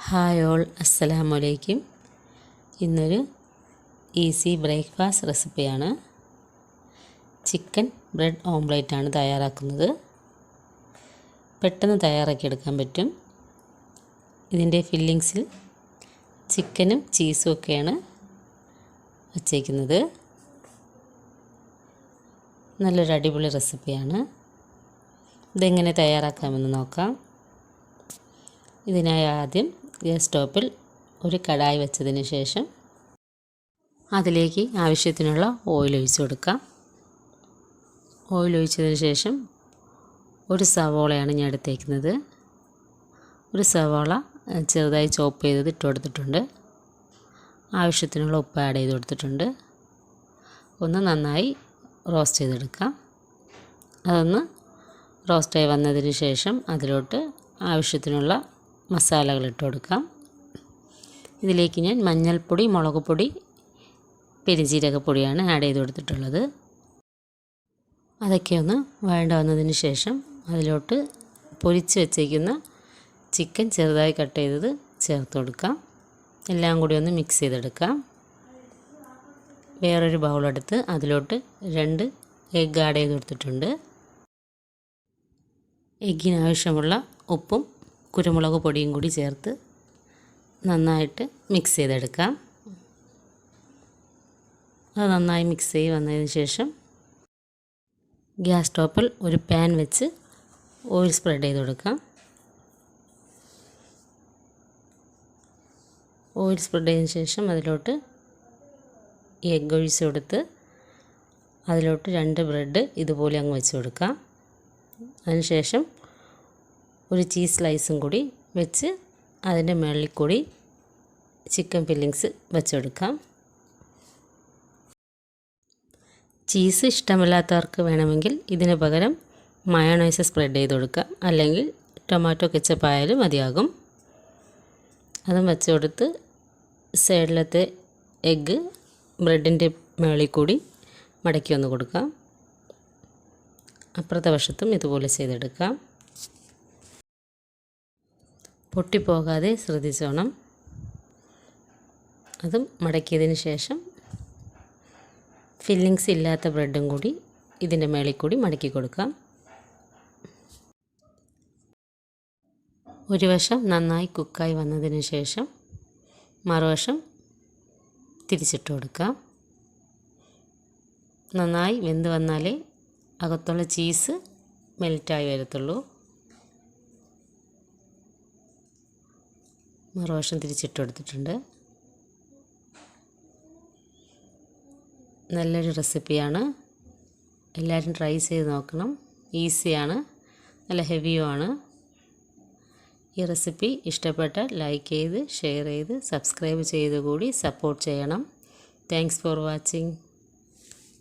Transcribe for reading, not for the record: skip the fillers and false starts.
Hi all, അസ്സലാമു അലൈക്കും. ഇന്നൊരു ഈസി ബ്രേക്ക്ഫാസ്റ്റ് റെസിപ്പിയാണ്. ചിക്കൻ ബ്രെഡ് ഓംലേറ്റാണ് തയ്യാറാക്കുന്നത്. പെട്ടെന്ന് തയ്യാറാക്കിയെടുക്കാൻ പറ്റും. ഇതിൻ്റെ ഫില്ലിങ്സിൽ ചിക്കനും ചീസും ഒക്കെയാണ് വച്ചേക്കുന്നത്. നല്ലൊരു അടിപൊളി റെസിപ്പിയാണ്. ഇതെങ്ങനെ തയ്യാറാക്കാമെന്ന് നോക്കാം. ഇതിനായി ആദ്യം ഗ്യാസ് സ്റ്റോപ്പിൽ ഒരു കടായി വെച്ചതിന് ശേഷം അതിലേക്ക് ആവശ്യത്തിനുള്ള ഓയിൽ ഒഴിച്ച് കൊടുക്കാം. ഓയിൽ ഒഴിച്ചതിന് ശേഷം ഒരു സവോളയാണ് ഞാൻ എടുത്തേക്കുന്നത്. ഒരു സവോള ചെറുതായി ചോപ്പ് ചെയ്തത് ഇട്ട് കൊടുത്തിട്ടുണ്ട്. ആവശ്യത്തിനുള്ള ഉപ്പ് ആഡ് ചെയ്ത് കൊടുത്തിട്ടുണ്ട്. ഒന്ന് നന്നായി റോസ്റ്റ് ചെയ്തെടുക്കാം. അതൊന്ന് റോസ്റ്റായി വന്നതിന് ശേഷം അതിലോട്ട് ആവശ്യത്തിനുള്ള മസാലകൾ ഇട്ട് കൊടുക്കാം. ഇതിലേക്ക് ഞാൻ മഞ്ഞൾപ്പൊടി, മുളക് പൊടി, പെരുംജീരകപ്പൊടിയാണ് ആഡ് ചെയ്ത് കൊടുത്തിട്ടുള്ളത്. അതൊക്കെ ഒന്ന് വഴണ്ട് വന്നതിന് ശേഷം അതിലോട്ട് പൊരിച്ച് വെച്ചേക്കുന്ന ചിക്കൻ ചെറുതായി കട്ട് ചെയ്തത് ചേർത്ത് കൊടുക്കാം. എല്ലാം കൂടി ഒന്ന് മിക്സ് ചെയ്തെടുക്കാം. വേറൊരു ബൗളെടുത്ത് അതിലോട്ട് 2 എഗ്ഗ് ആഡ് ചെയ്ത് കൊടുത്തിട്ടുണ്ട്. എഗ്ഗിനാവശ്യമുള്ള ഉപ്പും കുരുമുളക് പൊടിയും കൂടി ചേർത്ത് നന്നായിട്ട് മിക്സ് ചെയ്തെടുക്കാം. അത് നന്നായി മിക്സ് ചെയ്ത് വന്നതിന് ശേഷം ഗ്യാസ് സ്റ്റോപ്പിൽ ഒരു പാൻ വെച്ച് ഓയിൽ സ്പ്രെഡ് ചെയ്ത് കൊടുക്കാം. ഓയിൽ സ്പ്രെഡ് ചെയ്തതിന് ശേഷം അതിലോട്ട് എഗ്ഗ് ഒഴിച്ച് കൊടുത്ത് അതിലോട്ട് 2 ബ്രെഡ് ഇതുപോലെ അങ്ങ് വെച്ച് കൊടുക്കാം. അതിനുശേഷം ഒരു ചീസ് സ്ലൈസും കൂടി വെച്ച് അതിൻ്റെ മുകളിൽ കൂടി ചിക്കൻ ഫില്ലിങ്സ് വെച്ചെടുക്കാം. ചീസ് ഇഷ്ടമില്ലാത്തവർക്ക് വേണമെങ്കിൽ ഇതിന് പകരം മയോണൈസ് സ്പ്രെഡ് ചെയ്ത് കൊടുക്കാം, അല്ലെങ്കിൽ ടൊമാറ്റോ കെച്ചപ്പ് ആയാലും മതിയാകും. അതും വെച്ച് കൊടുത്ത് സൈഡിലത്തെ എഗ്ഗ് ബ്രെഡിൻ്റെ മുകളിൽ കൂടി മടക്കി ഒന്ന് കൊടുക്കാം. അപ്പുറത്തെ വശത്തും ഇതുപോലെ ചെയ്തെടുക്കാം. പൊട്ടിപ്പോകാതെ ശ്രദ്ധിച്ചോണം. അതും മടക്കിയതിന് ശേഷം ഫില്ലിങ്സ് ഇല്ലാത്ത ബ്രെഡും കൂടി ഇതിൻ്റെ മേളിൽ കൂടി മടക്കി കൊടുക്കാം. ഒരു വശം നന്നായി കുക്കായി വന്നതിന് ശേഷം മറുവശം തിരിച്ചിട്ട് കൊടുക്കാം. നന്നായി വെന്ത് വന്നാലേ അകത്തുള്ള ചീസ് മെൽറ്റായി വരത്തുള്ളൂ. മറുവശം തിരിച്ചിട്ട് കൊടുത്തിട്ടുണ്ട്. നല്ലൊരു റെസിപ്പിയാണ്. എല്ലാവരും ട്രൈ ചെയ്ത് നോക്കണം. ഈസിയാണ്, നല്ല ഹെവിയുമാണ്. ഈ റെസിപ്പി ഇഷ്ടപ്പെട്ടാൽ ലൈക്ക് ചെയ്ത്, ഷെയർ ചെയ്ത്, സബ്സ്ക്രൈബ് ചെയ്ത് കൂടി സപ്പോർട്ട് ചെയ്യണം. Thanks for watching.